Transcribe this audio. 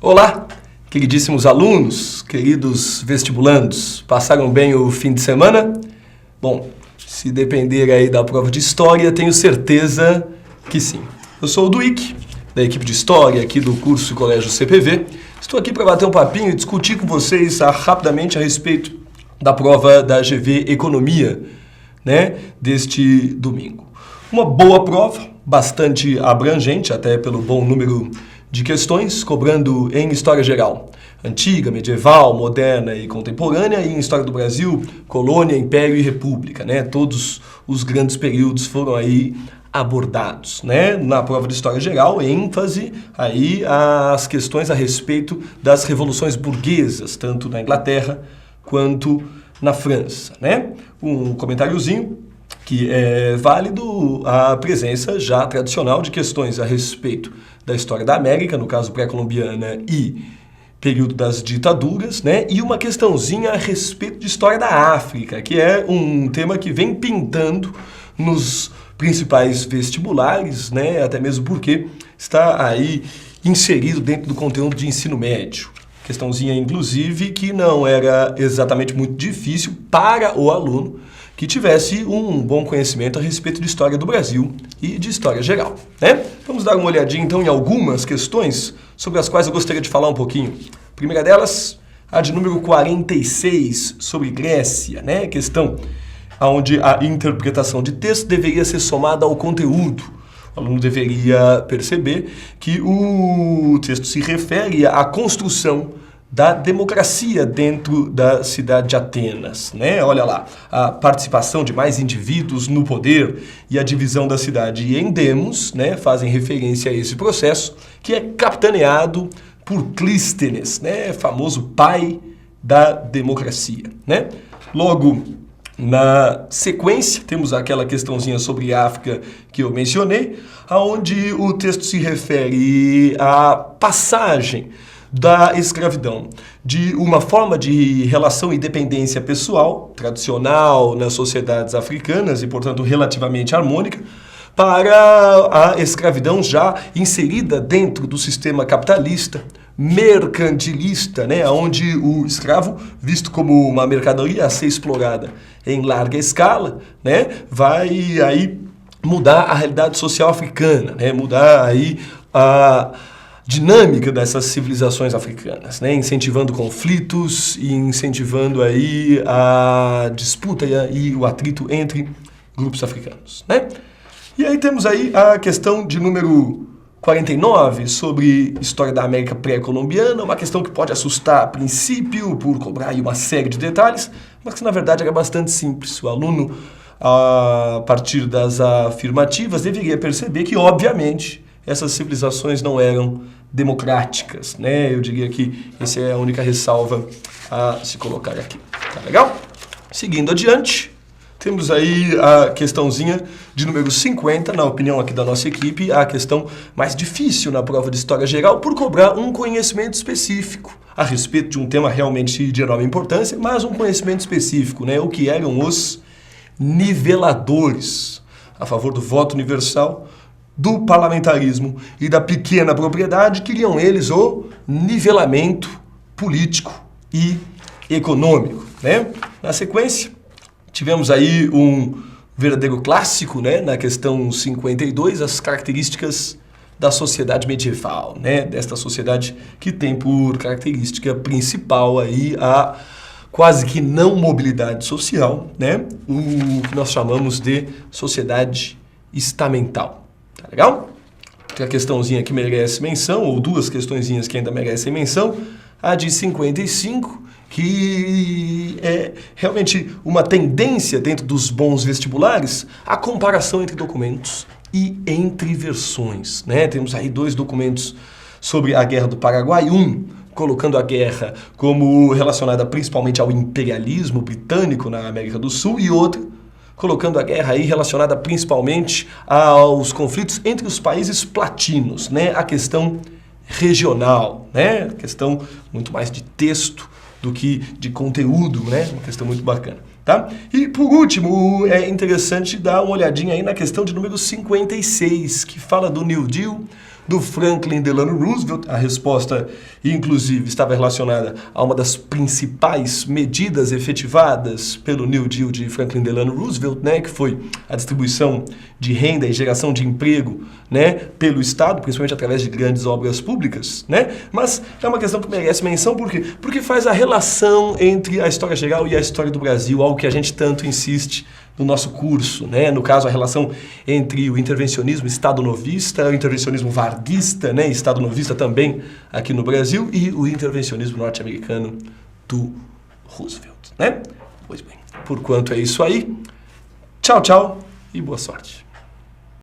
Olá, queridíssimos alunos, queridos vestibulandos, passaram bem o fim de semana? Bom, se depender aí da prova de História, tenho certeza que sim. Eu sou o Duíque, da equipe de História aqui do curso Colégio CPV. Estou aqui para bater um papinho e discutir com vocês rapidamente a respeito da prova da GV Economia, deste domingo. Uma boa prova, bastante abrangente, até pelo bom número de questões, cobrando em História Geral, Antiga, Medieval, Moderna e Contemporânea, e em História do Brasil, Colônia, Império e República, Todos os grandes períodos foram aí abordados, Na prova de História Geral, ênfase aí às questões a respeito das revoluções burguesas, tanto na Inglaterra quanto na França, Um comentáriozinho que é válido a presença já tradicional de questões a respeito da história da América, no caso pré-colombiana e período das ditaduras, e uma questãozinha a respeito de história da África, que é um tema que vem pintando nos principais vestibulares, até mesmo porque está aí inserido dentro do conteúdo de ensino médio. Questãozinha, inclusive, que não era exatamente muito difícil para o aluno que tivesse um bom conhecimento a respeito de história do Brasil e de história geral, Vamos dar uma olhadinha, então, em algumas questões sobre as quais eu gostaria de falar um pouquinho. A primeira delas, a de número 46, sobre Grécia, Questão onde a interpretação de texto deveria ser somada ao conteúdo. O aluno deveria perceber que o texto se refere à construção da democracia dentro da cidade de Atenas, Olha lá, a participação de mais indivíduos no poder e a divisão da cidade em demos, fazem referência a esse processo, que é capitaneado por Clístenes, famoso pai da democracia, Logo, na sequência, temos aquela questãozinha sobre África que eu mencionei, onde o texto se refere à passagem da escravidão de uma forma de relação e dependência pessoal, tradicional nas sociedades africanas e, portanto, relativamente harmônica, para a escravidão já inserida dentro do sistema capitalista, mercantilista, onde o escravo, visto como uma mercadoria a ser explorada em larga escala, vai aí mudar a realidade social africana, mudar aí a dinâmica dessas civilizações africanas, incentivando conflitos e incentivando aí a disputa e o atrito entre grupos africanos, E aí temos aí a questão de número 49, sobre história da América pré-colombiana, uma questão que pode assustar a princípio por cobrar aí uma série de detalhes, mas que na verdade era bastante simples. O aluno, a partir das afirmativas, deveria perceber que, obviamente, essas civilizações não eram democráticas, Eu diria que essa é a única ressalva a se colocar aqui. Tá legal? Seguindo adiante, temos aí a questãozinha de número 50, na opinião aqui da nossa equipe, a questão mais difícil na prova de História Geral, por cobrar um conhecimento específico a respeito de um tema realmente de enorme importância, mas um conhecimento específico, O que eram os niveladores a favor do voto universal, do parlamentarismo e da pequena propriedade, queriam eles o nivelamento político e econômico, Na sequência, tivemos aí um verdadeiro clássico, na questão 52, as características da sociedade medieval, Desta sociedade que tem por característica principal aí a quase que não mobilidade social, O que nós chamamos de sociedade estamental. Tá legal? Outra questãozinha que merece menção, ou duas questõezinhas que ainda merecem menção, a de 55, que é realmente uma tendência dentro dos bons vestibulares, a comparação entre documentos e entre versões, Temos aí dois documentos sobre a Guerra do Paraguai, um colocando a guerra como relacionada principalmente ao imperialismo britânico na América do Sul, e outro colocando a guerra aí relacionada principalmente aos conflitos entre os países platinos, A questão regional, A questão muito mais de texto do que de conteúdo, Uma questão muito bacana, tá? E, por último, é interessante dar uma olhadinha aí na questão de número 56, que fala do New Deal do Franklin Delano Roosevelt. A resposta, inclusive, estava relacionada a uma das principais medidas efetivadas pelo New Deal de Franklin Delano Roosevelt, né, que foi a distribuição de renda e geração de emprego, né, pelo Estado, principalmente através de grandes obras públicas, né? Mas é uma questão que merece menção, por quê? Porque faz a relação entre a história geral e a história do Brasil, algo que a gente tanto insiste no nosso curso, né? No caso, a relação entre o intervencionismo estado-novista, o intervencionismo varguista, né? Estado-novista também aqui no Brasil, e o intervencionismo norte-americano do Roosevelt, né? Pois bem, por quanto é isso aí, tchau, tchau e boa sorte.